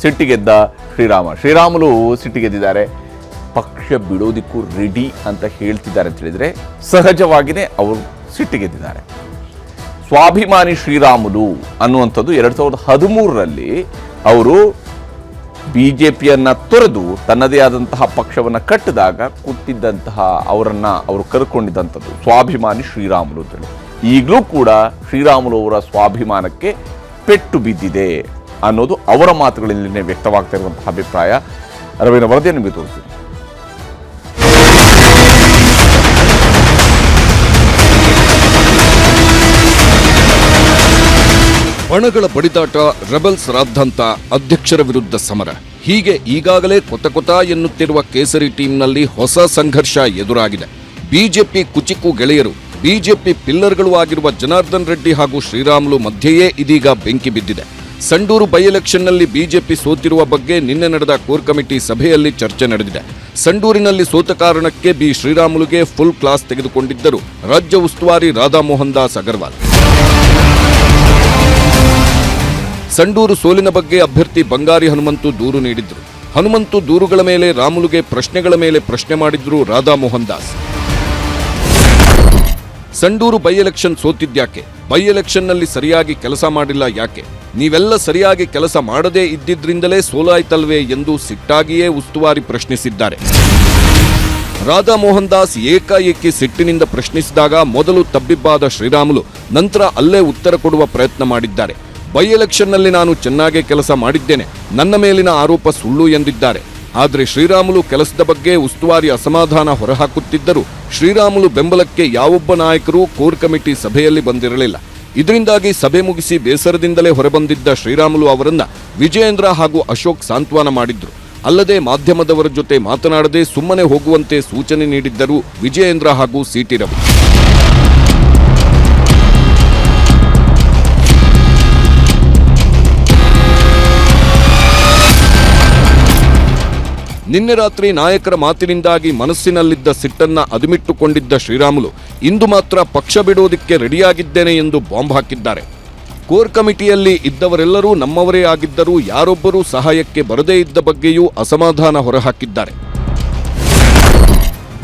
ಸಿಟ್ಟಿಗೆದ್ದ ಶ್ರೀರಾಮುಲು ಸಿಟ್ಟಿಗೆದ್ದಿದ್ದಾರೆ. ಪಕ್ಷ ಬಿಡೋದಕ್ಕೂ ರೆಡಿ ಅಂತ ಹೇಳ್ತಿದ್ದಾರೆ ಅಂತ ಹೇಳಿದರೆ ಸಹಜವಾಗಿಯೇ ಅವರು ಸಿಟ್ಟಿಗೆದ್ದಿದ್ದಾರೆ. ಸ್ವಾಭಿಮಾನಿ ಶ್ರೀರಾಮುಲು ಅನ್ನುವಂಥದ್ದು 2013ರಲ್ಲಿ ಅವರು BJPಯನ್ನು ತೊರೆದು ತನ್ನದೇ ಆದಂತಹ ಪಕ್ಷವನ್ನು ಕಟ್ಟಿದಾಗ ಕೂತಿದ್ದಂತಹ ಅವರು ಕರ್ಕೊಂಡಿದ್ದಂಥದ್ದು ಸ್ವಾಭಿಮಾನಿ ಶ್ರೀರಾಮುಲು ಅಂತೇಳಿ. ಈಗಲೂ ಕೂಡ ಶ್ರೀರಾಮುಲು ಅವರ ಸ್ವಾಭಿಮಾನಕ್ಕೆ ಪೆಟ್ಟು ಬಿದ್ದಿದೆ ಅನ್ನೋದು ಅವರ ಮಾತುಗಳಲ್ಲಿ ವ್ಯಕ್ತವಾಗ್ತಾ ಇರುವಂತಹ ಅಭಿಪ್ರಾಯ. ರವಿನ ವರದಿಯನ್ನು ನಿಮಗೆ ತೋರಿಸ್ತೀನಿ. ಬಣಗಳ ಬಡಿದಾಟ, ರೆಬಲ್ಸ್ ರಾದ್ಧಾಂತ, ಅಧ್ಯಕ್ಷರ ವಿರುದ್ಧ ಸಮರ, ಹೀಗೆ ಈಗಾಗಲೇ ಕೊತ ಎನ್ನುತ್ತಿರುವ ಕೇಸರಿ ಟೀಮ್ನಲ್ಲಿ ಹೊಸ ಸಂಘರ್ಷ ಎದುರಾಗಿದೆ. ಬಿಜೆಪಿ ಕುಚಿಕು ಗೆಳೆಯರು, ಬಿಜೆಪಿ ಪಿಲ್ಲರ್ಗಳು ಆಗಿರುವ ಜನಾರ್ದನ್ ರೆಡ್ಡಿ ಹಾಗೂ ಶ್ರೀರಾಮುಲು ಮಧ್ಯೆಯೇ ಇದೀಗ ಬೆಂಕಿ ಬಿದ್ದಿದೆ. ಸಂಡೂರು ಬೈ ಎಲೆಕ್ಷನ್ನಲ್ಲಿ ಬಿಜೆಪಿ ಸೋತಿರುವ ಬಗ್ಗೆ ನಿನ್ನೆ ನಡೆದ ಕೋರ್ ಕಮಿಟಿ ಸಭೆಯಲ್ಲಿ ಚರ್ಚೆ ನಡೆದಿದೆ. ಸಂಡೂರಿನಲ್ಲಿ ಸೋತ ಕಾರಣಕ್ಕೆ ಶ್ರೀರಾಮುಲುಗೆ ಫುಲ್ ಕ್ಲಾಸ್ ತೆಗೆದುಕೊಂಡಿದ್ದರು ರಾಜ್ಯ ಉಸ್ತುವಾರಿ ರಾಧಾ ಮೋಹನ್ ದಾಸ್ ಅಗರ್ವಾಲ್. ಸಂಡೂರು ಸೋಲಿನ ಬಗ್ಗೆ ಅಭ್ಯರ್ಥಿ ಬಂಗಾರಿ ಹನುಮಂತು ದೂರು ನೀಡಿದ್ರು. ಹನುಮಂತು ದೂರುಗಳ ಮೇಲೆ ರಾಮುಲುಗೆ ಪ್ರಶ್ನೆಗಳ ಮೇಲೆ ಪ್ರಶ್ನೆ ಮಾಡಿದ್ರು ರಾಧಾ ಮೋಹನ್ ದಾಸ್. ಸಂಡೂರು ಬೈ ಎಲೆಕ್ಷನ್ ಸೋತಿದ್ಯಾಕೆ? ಬೈ ಎಲೆಕ್ಷನ್ನಲ್ಲಿ ಸರಿಯಾಗಿ ಕೆಲಸ ಮಾಡಿಲ್ಲ ಯಾಕೆ? ನೀವೆಲ್ಲ ಸರಿಯಾಗಿ ಕೆಲಸ ಮಾಡದೇ ಇದ್ದಿದ್ರಿಂದಲೇ ಸೋಲಾಯ್ತಲ್ವೇ ಎಂದು ಸಿಟ್ಟಾಗಿಯೇ ಉಸ್ತುವಾರಿ ಪ್ರಶ್ನಿಸಿದ್ದಾರೆ. ರಾಧಾ ಮೋಹನ್ ದಾಸ್ ಏಕಾಏಕಿ ಸಿಟ್ಟಿನಿಂದ ಪ್ರಶ್ನಿಸಿದಾಗ ಮೊದಲು ತಬ್ಬಿಬ್ಬಾದ ಶ್ರೀರಾಮುಲು ನಂತರ ಅಲ್ಲೇ ಉತ್ತರ ಕೊಡುವ ಪ್ರಯತ್ನ ಮಾಡಿದ್ದಾರೆ. ಬೈ ಎಲೆಕ್ಷನ್ನಲ್ಲಿ ನಾನು ಚೆನ್ನಾಗೇ ಕೆಲಸ ಮಾಡಿದ್ದೇನೆ, ನನ್ನ ಮೇಲಿನ ಆರೋಪ ಸುಳ್ಳು ಎಂದಿದ್ದಾರೆ. ಆದರೆ ಶ್ರೀರಾಮುಲು ಕೆಲಸದ ಬಗ್ಗೆ ಉಸ್ತುವಾರಿ ಅಸಮಾಧಾನ ಹೊರಹಾಕುತ್ತಿದ್ದರೂ ಶ್ರೀರಾಮುಲು ಬೆಂಬಲಕ್ಕೆ ಯಾವೊಬ್ಬ ನಾಯಕರು ಕೋರ್ ಕಮಿಟಿ ಸಭೆಯಲ್ಲಿ ಬಂದಿರಲಿಲ್ಲ. ಇದರಿಂದಾಗಿ ಸಭೆ ಮುಗಿಸಿ ಬೇಸರದಿಂದಲೇ ಹೊರಬಂದಿದ್ದ ಶ್ರೀರಾಮುಲು ಅವರನ್ನ ವಿಜಯೇಂದ್ರ ಹಾಗೂ ಅಶೋಕ್ ಸಾಂತ್ವನ ಮಾಡಿದ್ರು. ಅಲ್ಲದೆ ಮಾಧ್ಯಮದವರ ಜೊತೆ ಮಾತನಾಡದೆ ಸುಮ್ಮನೆ ಹೋಗುವಂತೆ ಸೂಚನೆ ನೀಡಿದ್ದರು ವಿಜಯೇಂದ್ರ ಹಾಗೂ ಸಿಟಿ ರವಿ. ನಿನ್ನೆ ರಾತ್ರಿ ನಾಯಕರ ಮಾತಿನಿಂದಾಗಿ ಮನಸ್ಸಿನಲ್ಲಿದ್ದ ಸಿಟ್ಟನ್ನ ಅದುಮಿಟ್ಟುಕೊಂಡಿದ್ದ ಶ್ರೀರಾಮುಲು ಇಂದು ಮಾತ್ರ ಪಕ್ಷ ಬಿಡೋದಕ್ಕೆ ರೆಡಿಯಾಗಿದ್ದೇನೆ ಎಂದು ಬಾಂಬ್ ಹಾಕಿದ್ದಾರೆ. ಕೋರ್ ಕಮಿಟಿಯಲ್ಲಿ ಇದ್ದವರೆಲ್ಲರೂ ನಮ್ಮವರೇ ಆಗಿದ್ದರೂ ಯಾರೊಬ್ಬರೂ ಸಹಾಯಕ್ಕೆ ಬರದೇ ಇದ್ದ ಬಗ್ಗೆಯೂ ಅಸಮಾಧಾನ ಹೊರಹಾಕಿದ್ದಾರೆ.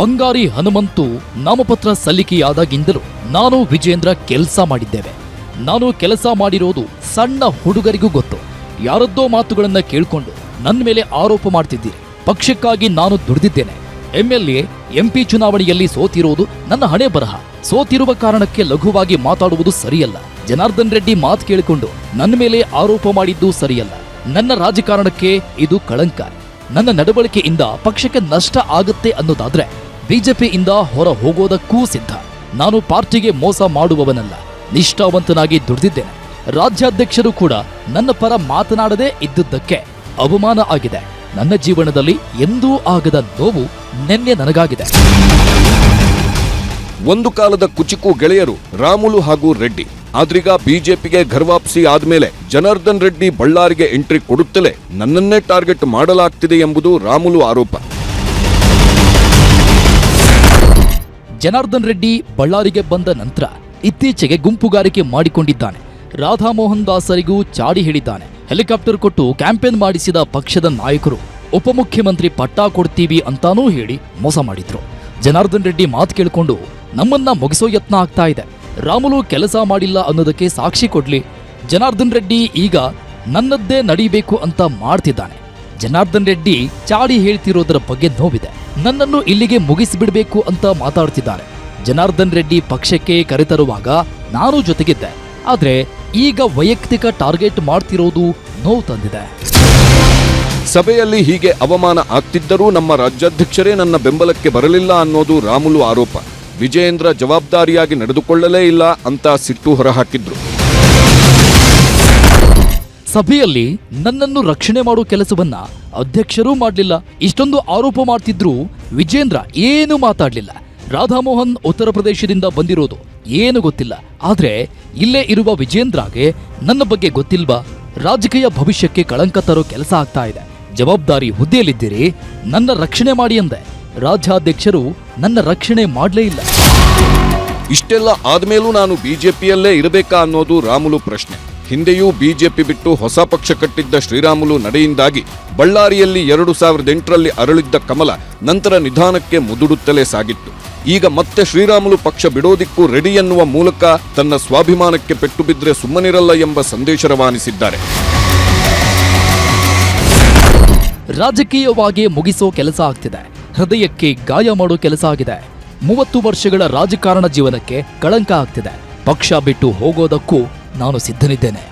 ಬಂಗಾರಿ ಹನುಮಂತು ನಾಮಪತ್ರ ಸಲ್ಲಿಕೆಯಾದಾಗಿಂದಲೂ ನಾನು ವಿಜೇಂದ್ರ ಕೆಲಸ ಮಾಡಿದ್ದೇವೆ. ನಾನು ಕೆಲಸ ಮಾಡಿರೋದು ಸಣ್ಣ ಹುಡುಗರಿಗೂ ಗೊತ್ತು. ಯಾರದ್ದೋ ಮಾತುಗಳನ್ನ ಕೇಳಿಕೊಂಡು ನನ್ನ ಮೇಲೆ ಆರೋಪ ಮಾಡ್ತಿದ್ದೀರಿ. ಪಕ್ಷಕ್ಕಾಗಿ ನಾನು ದುಡಿದಿದ್ದೇನೆ. MLA MP ಚುನಾವಣೆಯಲ್ಲಿ ಸೋತಿರೋದು ನನ್ನ ಹಣೆ ಬರಹ. ಸೋತಿರುವ ಕಾರಣಕ್ಕೆ ಲಘುವಾಗಿ ಮಾತಾಡುವುದು ಸರಿಯಲ್ಲ. ಜನಾರ್ದನ್ ರೆಡ್ಡಿ ಮಾತು ಕೇಳಿಕೊಂಡು ನನ್ನ ಮೇಲೆ ಆರೋಪ ಮಾಡಿದ್ದು ಸರಿಯಲ್ಲ. ನನ್ನ ರಾಜಕಾರಣಕ್ಕೆ ಇದು ಕಳಂಕ. ನನ್ನ ನಡವಳಿಕೆಯಿಂದ ಪಕ್ಷಕ್ಕೆ ನಷ್ಟ ಆಗುತ್ತೆ ಅನ್ನೋದಾದ್ರೆ ಬಿಜೆಪಿಯಿಂದ ಹೊರ ಹೋಗೋದಕ್ಕೂ ಸಿದ್ಧ. ನಾನು ಪಾರ್ಟಿಗೆ ಮೋಸ ಮಾಡುವವನಲ್ಲ. ನಿಷ್ಠಾವಂತನಾಗಿ ದುಡಿದಿದ್ದೇನೆ. ರಾಜ್ಯಾಧ್ಯಕ್ಷರು ಕೂಡ ನನ್ನ ಪರ ಮಾತನಾಡದೇ ಇದ್ದುದಕ್ಕೆ ಅವಮಾನ ಆಗಿದೆ. ನನ್ನ ಜೀವನದಲ್ಲಿ ಎಂದೂ ಆಗದ ನೋವು ನಿನ್ನೆ ನನಗಾಗಿದೆ. ಒಂದು ಕಾಲದ ಕುಚಿಕು ಗೆಳೆಯರು ರಾಮುಲು ಹಾಗೂ ರೆಡ್ಡಿ. ಆದ್ರೀಗ ಬಿಜೆಪಿಗೆ ಘರ್ವಾಪ್ಸಿ ಆದ್ಮೇಲೆ ಜನಾರ್ದನ್ ರೆಡ್ಡಿ ಬಳ್ಳಾರಿಗೆ ಎಂಟ್ರಿ ಕೊಡುತ್ತಲೇ ನನ್ನನ್ನೇ ಟಾರ್ಗೆಟ್ ಮಾಡಲಾಗ್ತಿದೆ ಎಂಬುದು ರಾಮುಲು ಆರೋಪ. ಜನಾರ್ದನ್ ರೆಡ್ಡಿ ಬಳ್ಳಾರಿಗೆ ಬಂದ ನಂತರ ಇತ್ತೀಚೆಗೆ ಗುಂಪುಗಾರಿಕೆ ಮಾಡಿಕೊಂಡಿದ್ದಾನೆ. ರಾಧಾ ಮೋಹನ್ ದಾಸರಿಗೂ ಚಾಡಿ ಹೇಳಿದ್ದಾನೆ. ಹೆಲಿಕಾಪ್ಟರ್ ಕೊಟ್ಟು ಕ್ಯಾಂಪೇನ್ ಮಾಡಿಸಿದ ಪಕ್ಷದ ನಾಯಕರು ಉಪಮುಖ್ಯಮಂತ್ರಿ ಪಟ್ಟ ಕೊಡ್ತೀವಿ ಅಂತಾನೂ ಹೇಳಿ ಮೋಸ ಮಾಡಿದ್ರು. ಜನಾರ್ದನ್ ರೆಡ್ಡಿ ಮಾತು ಕೇಳಿಕೊಂಡು ನಮ್ಮನ್ನ ಮುಗಿಸೋ ಯತ್ನ ಆಗ್ತಾ ಇದೆ. ರಾಮುಲು ಕೆಲಸ ಮಾಡಿಲ್ಲ ಅನ್ನೋದಕ್ಕೆ ಸಾಕ್ಷಿ ಕೊಡ್ಲಿ. ಜನಾರ್ದನ್ ರೆಡ್ಡಿ ಈಗ ನನ್ನದ್ದೇ ನಡೀಬೇಕು ಅಂತ ಮಾಡ್ತಿದ್ದಾನೆ. ಜನಾರ್ದನ್ ರೆಡ್ಡಿ ಚಾಡಿ ಹೇಳ್ತಿರೋದರ ಬಗ್ಗೆ ನೋವಿದೆ. ನನ್ನನ್ನು ಇಲ್ಲಿಗೆ ಮುಗಿಸಿಬಿಡ್ಬೇಕು ಅಂತ ಮಾತಾಡ್ತಿದ್ದಾರೆ. ಜನಾರ್ದನ್ ರೆಡ್ಡಿ ಪಕ್ಷಕ್ಕೆ ಕರೆತರುವಾಗ ನಾನು ಜೊತೆಗಿದ್ದೆ. ಆದ್ರೆ ಈಗ ವೈಯಕ್ತಿಕ ಟಾರ್ಗೆಟ್ ಮಾಡ್ತಿರೋದು ನೋವು ತಂದಿದೆ. ಸಭೆಯಲ್ಲಿ ಹೀಗೆ ಅವಮಾನ ಆಗ್ತಿದ್ದರೂ ನಮ್ಮ ರಾಜ್ಯಾಧ್ಯಕ್ಷರೇ ನನ್ನ ಬೆಂಬಲಕ್ಕೆ ಬರಲಿಲ್ಲ ಅನ್ನೋದು ರಾಮುಲು ಆರೋಪ. ವಿಜಯೇಂದ್ರ ಜವಾಬ್ದಾರಿಯಾಗಿ ನಡೆದುಕೊಳ್ಳಲೇ ಇಲ್ಲ ಅಂತ ಸಿಟ್ಟು ಹೊರಹಾಕಿದ್ರು. ಸಭೆಯಲ್ಲಿ ನನ್ನನ್ನು ರಕ್ಷಣೆ ಮಾಡೋ ಕೆಲಸವನ್ನ ಅಧ್ಯಕ್ಷರೂ ಮಾಡಲಿಲ್ಲ. ಇಷ್ಟೊಂದು ಆರೋಪ ಮಾಡ್ತಿದ್ರು ವಿಜೇಂದ್ರ ಏನು ಮಾತಾಡ್ಲಿಲ್ಲ. ರಾಧಾಮೋಹನ್ ಉತ್ತರ ಪ್ರದೇಶದಿಂದ ಬಂದಿರೋದು ಏನು ಗೊತ್ತಿಲ್ಲ. ಆದ್ರೆ ಇಲ್ಲೇ ಇರುವ ವಿಜೇಂದ್ರಗೆ ನನ್ನ ಬಗ್ಗೆ ಗೊತ್ತಿಲ್ವಾ? ರಾಜಕೀಯ ಭವಿಷ್ಯಕ್ಕೆ ಕಳಂಕ ತರೋ ಕೆಲಸ ಆಗ್ತಾ ಇದೆ. ಜವಾಬ್ದಾರಿ ಹುದ್ದೆಯಲ್ಲಿದ್ದೀರಿ, ನನ್ನ ರಕ್ಷಣೆ ಮಾಡಿ ಅಂದೆ. ರಾಜ್ಯಾಧ್ಯಕ್ಷರು ನನ್ನ ರಕ್ಷಣೆ ಮಾಡಲೇ ಇಲ್ಲ. ಇಷ್ಟೆಲ್ಲ ಆದ್ಮೇಲೂ ನಾನು ಬಿಜೆಪಿಯಲ್ಲೇ ಇರಬೇಕಾ ಅನ್ನೋದು ರಾಮುಲು ಪ್ರಶ್ನೆ. ಹಿಂದೆಯೂ ಬಿಜೆಪಿ ಬಿಟ್ಟು ಹೊಸ ಪಕ್ಷ ಕಟ್ಟಿದ್ದ ಶ್ರೀರಾಮುಲು ನಡೆಯಿಂದಾಗಿ ಬಳ್ಳಾರಿಯಲ್ಲಿ 2008ರಲ್ಲಿ ಅರಳಿದ್ದ ಕಮಲ ನಂತರ ನಿಧಾನಕ್ಕೆ ಮುದುಡುತ್ತಲೇ ಸಾಗಿತ್ತು. ಈಗ ಮತ್ತೆ ಶ್ರೀರಾಮುಲು ಪಕ್ಷ ಬಿಡೋದಿಕ್ಕೂ ರೆಡಿ ಎನ್ನುವ ಮೂಲಕ ತನ್ನ ಸ್ವಾಭಿಮಾನಕ್ಕೆ ಪೆಟ್ಟು ಬಿದ್ದರೆ ಸುಮ್ಮನಿರಲ್ಲ ಎಂಬ ಸಂದೇಶ ರವಾನಿಸಿದ್ದಾರೆ. ರಾಜಕೀಯವಾಗಿ ಮುಗಿಸೋ ಕೆಲಸ ಆಗ್ತಿದೆ, ಹೃದಯಕ್ಕೆ ಗಾಯ ಮಾಡೋ ಕೆಲಸ ಆಗಿದೆ. 30 ವರ್ಷಗಳ ರಾಜಕಾರಣ ಜೀವನಕ್ಕೆ ಕಳಂಕ ಆಗ್ತಿದೆ. ಪಕ್ಷ ಬಿಟ್ಟು ಹೋಗೋದಕ್ಕೂ ನಾನು ಸಿದ್ಧನಿದ್ದೇನೆ.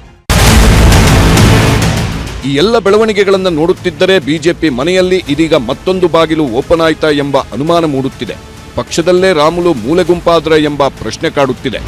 ಈ ಎಲ್ಲ ಬೆಳವಣಿಗೆಗಳನ್ನು ನೋಡುತ್ತಿದ್ದರೆ ಬಿಜೆಪಿ ಮನೆಯಲ್ಲಿ ಇದೀಗ ಮತ್ತೊಂದು ಬಾಗಿಲು ಓಪನ್ ಆಯ್ತಾ ಎಂಬ ಅನುಮಾನ ಮೂಡುತ್ತಿದೆ. ಪಕ್ಷದಲ್ಲೇ ರಾಮುಲು ಮೂಲೆಗುಂಪಾದ್ರೆ ಎಂಬ ಪ್ರಶ್ನೆ ಕಾಡುತ್ತಿದೆ.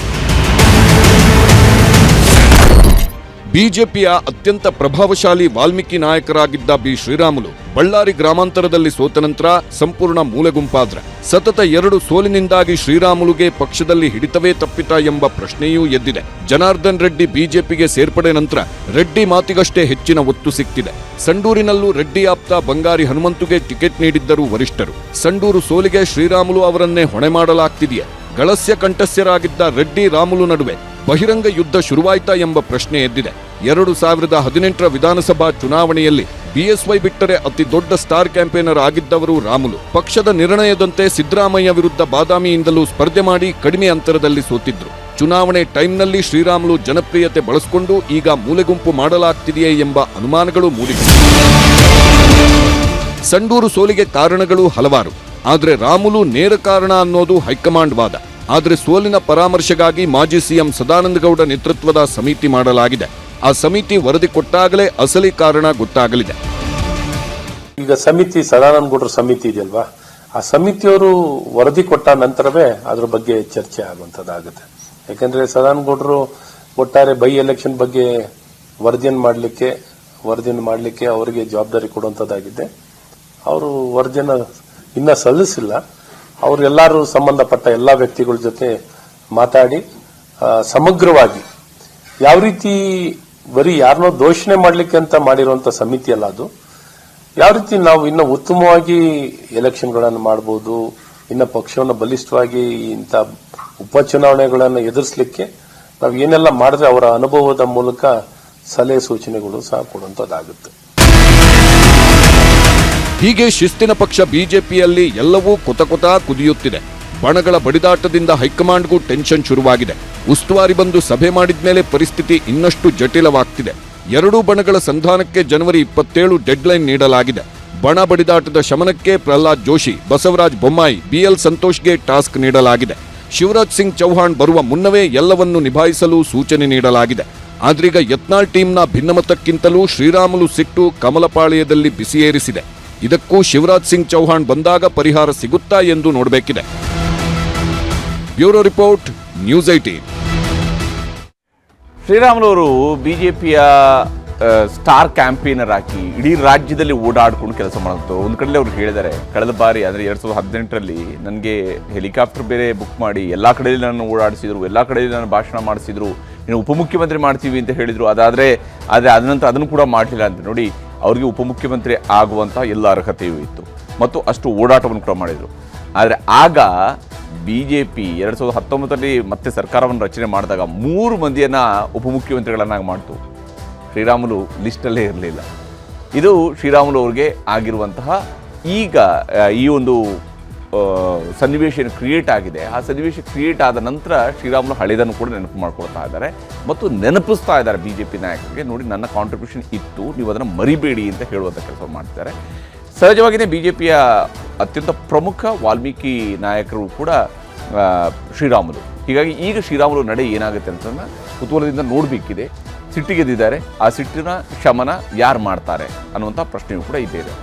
ಬಿಜೆಪಿಯ ಅತ್ಯಂತ ಪ್ರಭಾವಶಾಲಿ ವಾಲ್ಮೀಕಿ ನಾಯಕರಾಗಿದ್ದ ಬಿ ಶ್ರೀರಾಮುಲು ಬಳ್ಳಾರಿ ಗ್ರಾಮಾಂತರದಲ್ಲಿ ಸೋತ ನಂತರ ಸಂಪೂರ್ಣ ಮೂಲೆಗುಂಪಾದ್ರೆ ಸತತ 2 ಸೋಲಿನಿಂದಾಗಿ ಶ್ರೀರಾಮುಲುಗೆ ಪಕ್ಷದಲ್ಲಿ ಹಿಡಿತವೇ ತಪ್ಪಿತಾ ಎಂಬ ಪ್ರಶ್ನೆಯೂ ಎದ್ದಿದೆ. ಜನಾರ್ದನ್ ರೆಡ್ಡಿ ಬಿಜೆಪಿಗೆ ಸೇರ್ಪಡೆ ನಂತರ ರೆಡ್ಡಿ ಮಾತಿಗಷ್ಟೇ ಹೆಚ್ಚಿನ ಒತ್ತು ಸಿಕ್ತಿದೆ. ಸಂಡೂರಿನಲ್ಲೂ ರೆಡ್ಡಿ ಆಪ್ತ ಬಂಗಾರಿ ಹನುಮಂತುಗೆ ಟಿಕೆಟ್ ನೀಡಿದ್ದರು ವರಿಷ್ಠರು. ಸಂಡೂರು ಸೋಲಿಗೆ ಶ್ರೀರಾಮುಲು ಅವರನ್ನೇ ಹೊಣೆ ಮಾಡಲಾಗ್ತಿದೆಯೇ? ಗಳಸ್ಯ ಕಂಠಸ್ಯರಾಗಿದ್ದ ರೆಡ್ಡಿ ರಾಮುಲು ನಡುವೆ ಬಹಿರಂಗ ಯುದ್ಧ ಶುರುವಾಯ್ತಾ ಎಂಬ ಪ್ರಶ್ನೆ ಎದ್ದಿದೆ. 2018ರ ವಿಧಾನಸಭಾ ಚುನಾವಣೆಯಲ್ಲಿ ಬಿಎಸ್ವೈ ಬಿಟ್ಟರೆ ಅತಿ ದೊಡ್ಡ ಸ್ಟಾರ್ ಕ್ಯಾಂಪೇನರ್ ಆಗಿದ್ದವರು ರಾಮುಲು. ಪಕ್ಷದ ನಿರ್ಣಯದಂತೆ ಸಿದ್ದರಾಮಯ್ಯ ವಿರುದ್ಧ ಬಾದಾಮಿಯಿಂದಲೂ ಸ್ಪರ್ಧೆ ಮಾಡಿ ಕಡಿಮೆ ಅಂತರದಲ್ಲಿ ಸೋತಿದ್ರು. ಚುನಾವಣೆ ಟೈಮ್ನಲ್ಲಿ ಶ್ರೀರಾಮುಲು ಜನಪ್ರಿಯತೆ ಬಳಸಿಕೊಂಡು ಈಗ ಮೂಲೆಗುಂಪು ಮಾಡಲಾಗ್ತಿದೆಯೇ ಎಂಬ ಅನುಮಾನಗಳು ಮೂಡಿವೆ. ಸಂಡೂರು ಸೋಲಿಗೆ ಕಾರಣಗಳು ಹಲವಾರು, ಆದರೆ ರಾಮುಲು ನೇರ ಕಾರಣ ಅನ್ನೋದು ಹೈಕಮಾಂಡ್ ವಾದ. ಆದರೆ ಸೋಲಿನ ಪರಾಮರ್ಶೆಗಾಗಿ ಮಾಜಿ ಸಿಎಂ ಸದಾನಂದ ಗೌಡ ನೇತೃತ್ವದ ಸಮಿತಿ ಮಾಡಲಾಗಿದೆ. ಆ ಸಮಿತಿ ವರದಿ ಕೊಟ್ಟಾಗಲೇ ಅಸಲಿ ಕಾರಣ ಗೊತ್ತಾಗಲಿದೆ. ಈಗ ಸಮಿತಿ ಸದಾನಂದ ಗೌಡರ ಸಮಿತಿ ಇದೆಯಲ್ವಾ, ಆ ಸಮಿತಿಯವರು ವರದಿ ಕೊಟ್ಟ ನಂತರವೇ ಅದ್ರ ಬಗ್ಗೆ ಚರ್ಚೆ ಆಗುವಂತದ್ದಾಗುತ್ತೆ. ಯಾಕಂದ್ರೆ ಸದಾನಂದ ಗೌಡರು ಒಟ್ಟಾರೆ ಬೈ ಎಲೆಕ್ಷನ್ ಬಗ್ಗೆ ವರದಿಯನ್ನು ಮಾಡಲಿಕ್ಕೆ ಅವರಿಗೆ ಜವಾಬ್ದಾರಿ ಕೊಡುವಂತದ್ದಾಗಿದೆ. ಅವರು ವರದಿಯನ್ನು ಇನ್ನ ಸಲ್ಲಿಸಿಲ್ಲ. ಅವರು ಎಲ್ಲರೂ ಸಂಬಂಧಪಟ್ಟ ಎಲ್ಲಾ ವ್ಯಕ್ತಿಗಳ ಜೊತೆ ಮಾತಾಡಿ ಸಮಗ್ರವಾಗಿ ಯಾವ ರೀತಿ ಬರೀ ಯಾರನ್ನೋ ದೋಷಣೆ ಮಾಡ್ಲಿಕ್ಕೆ ಅಂತ ಮಾಡಿರುವಂತ ಸಮಿತಿ ಅಲ್ಲ ಅದು, ಯಾವ ರೀತಿ ನಾವು ಇನ್ನು ಉತ್ತಮವಾಗಿ ಎಲೆಕ್ಷನ್ಗಳನ್ನು ಮಾಡಬಹುದು, ಇನ್ನು ಪಕ್ಷವನ್ನು ಬಲಿಷ್ಠವಾಗಿ ಇಂಥ ಉಪಚುನಾವಣೆಗಳನ್ನು ಎದುರಿಸಲಿಕ್ಕೆ ನಾವು ಏನೆಲ್ಲ ಮಾಡಿದ್ರೆ ಅವರ ಅನುಭವದ ಮೂಲಕ ಸಲಹೆ ಸೂಚನೆಗಳು ಸಹ ಕೊಡುವಂತದ್ದಾಗುತ್ತೆ. ಹೀಗೆ ಶಿಸ್ತಿನ ಪಕ್ಷ ಬಿಜೆಪಿಯಲ್ಲಿ ಎಲ್ಲವೂ ಕೊತ ಕುದಿಯುತ್ತಿದೆ. ಬಣಗಳ ಬಡಿದಾಟದಿಂದ ಹೈಕಮಾಂಡ್ಗೂ ಟೆನ್ಷನ್ ಶುರುವಾಗಿದೆ. ಉಸ್ತುವಾರಿ ಬಂದು ಸಭೆ ಮಾಡಿದ್ಮೇಲೆ ಪರಿಸ್ಥಿತಿ ಇನ್ನಷ್ಟು ಜಟಿಲವಾಗ್ತಿದೆ. 2 ಬಣಗಳ ಸಂಧಾನಕ್ಕೆ ಜನವರಿ 27 ಡೆಡ್ಲೈನ್ ನೀಡಲಾಗಿದೆ. ಬಣ ಬಡಿದಾಟದ ಶಮನಕ್ಕೆ ಪ್ರಹ್ಲಾದ್ ಜೋಶಿ, ಬಸವರಾಜ ಬೊಮ್ಮಾಯಿ, ಬಿಎಲ್ ಸಂತೋಷ್ಗೆ ಟಾಸ್ಕ್ ನೀಡಲಾಗಿದೆ. ಶಿವರಾಜ್ ಸಿಂಗ್ ಚೌಹಾಣ್ ಬರುವ ಮುನ್ನವೇ ಎಲ್ಲವನ್ನು ನಿಭಾಯಿಸಲು ಸೂಚನೆ ನೀಡಲಾಗಿದೆ. ಆದ್ರೀಗ ಯತ್ನಾಳ್ ಟೀಮ್ನ ಭಿನ್ನಮತಕ್ಕಿಂತಲೂ ಶ್ರೀರಾಮುಲು ಸಿಟ್ಟು ಕಮಲಪಾಳ್ಯದಲ್ಲಿ ಬಿಸಿಯೇರಿಸಿದೆ. ಇದಕ್ಕೂ ಶಿವರಾಜ್ ಸಿಂಗ್ ಚೌಹಾಣ್ ಬಂದಾಗ ಪರಿಹಾರ ಸಿಗುತ್ತಾ ಎಂದು ನೋಡಬೇಕಿದೆ. Bureau report, news 18. ಶ್ರೀರಾಮುಲು ಅವರು ಬಿಜೆಪಿಯ ಸ್ಟಾರ್ ಕ್ಯಾಂಪೇನರ್ ಆಗಿ ಇಡೀ ರಾಜ್ಯದಲ್ಲಿ ಓಡಾಡ್ಕೊಂಡು ಕೆಲಸ ಮಾಡೋದು. ಒಂದು ಕಡೆ ಅವ್ರು ಹೇಳಿದ್ದಾರೆ, ಕಳೆದ ಬಾರಿ ಅಂದರೆ 2018ರಲ್ಲಿ ನನಗೆ ಹೆಲಿಕಾಪ್ಟರ್ ಬೇರೆ ಬುಕ್ ಮಾಡಿ ಎಲ್ಲ ಕಡೆಯಲ್ಲಿ ನಾನು ಓಡಾಡಿಸಿದ್ರು, ಎಲ್ಲ ಕಡೆಯಲ್ಲಿ ನಾನು ಭಾಷಣ ಮಾಡಿಸಿದ್ರು, ಇನ್ನು ಉಪಮುಖ್ಯಮಂತ್ರಿ ಮಾಡ್ತೀವಿ ಅಂತ ಹೇಳಿದರು. ಆದರೆ ಅದನಂತರ ಅದನ್ನು ಕೂಡ ಮಾಡಲಿಲ್ಲ ಅಂತ. ನೋಡಿ, ಅವರಿಗೆ ಉಪಮುಖ್ಯಮಂತ್ರಿ ಆಗುವಂಥ ಎಲ್ಲ ಅರ್ಹತೆಯೂ ಇತ್ತು ಮತ್ತು ಅಷ್ಟು ಓಡಾಟವನ್ನು ಕೂಡ ಮಾಡಿದರು. ಆದರೆ ಆಗ ಬಿಜೆಪಿ 2019ರಲ್ಲಿ ಮತ್ತೆ ಸರ್ಕಾರವನ್ನು ರಚನೆ ಮಾಡಿದಾಗ 3 ಮಂದಿಯನ್ನು ಉಪಮುಖ್ಯಮಂತ್ರಿಗಳನ್ನಾಗಿ ಮಾಡ್ತು. ಶ್ರೀರಾಮುಲು ಲಿಸ್ಟಲ್ಲೇ ಇರಲಿಲ್ಲ. ಇದು ಶ್ರೀರಾಮುಲು ಅವ್ರಿಗೆ ಆಗಿರುವಂತಹ ಈಗ ಈ ಒಂದು ಸನ್ನಿವೇಶ ಕ್ರಿಯೇಟ್ ಆಗಿದೆ. ಆ ಸನ್ನಿವೇಶ ಕ್ರಿಯೇಟ್ ಆದ ನಂತರ ಶ್ರೀರಾಮುಲು ಹಳೆಯದನ್ನು ಕೂಡ ನೆನಪು ಮಾಡ್ಕೊಳ್ತಾ ಇದ್ದಾರೆ ಮತ್ತು ನೆನಪಿಸ್ತಾ ಇದ್ದಾರೆ ಬಿಜೆಪಿ ನಾಯಕರಿಗೆ, ನೋಡಿ ನನ್ನ ಕಾಂಟ್ರಿಬ್ಯೂಷನ್ ಇತ್ತು, ನೀವು ಅದನ್ನು ಮರಿಬೇಡಿ ಅಂತ ಹೇಳುವಂಥ ಕೆಲಸ ಮಾಡ್ತಿದ್ದಾರೆ. ಸಹಜವಾಗಿಯೇ ಬಿಜೆಪಿಯ ಅತ್ಯಂತ ಪ್ರಮುಖ ವಾಲ್ಮೀಕಿ ನಾಯಕರು ಕೂಡ ಶ್ರೀರಾಮುಲು. ಹೀಗಾಗಿ ಈಗ ಶ್ರೀರಾಮುಲು ನಡೆ ಏನಾಗುತ್ತೆ ಅಂತ ಕುತೂಹಲದಿಂದ ನೋಡಬೇಕಿದೆ. ಸಿಟ್ಟಿಗೆದ್ದಿದ್ದಾರೆ, ಆ ಸಿಟ್ಟಿನ ಶಮನ ಯಾರು ಮಾಡ್ತಾರೆ ಅನ್ನುವಂಥ ಪ್ರಶ್ನೆಯೂ ಕೂಡ ಇದ್ದೇ ಇದೆ.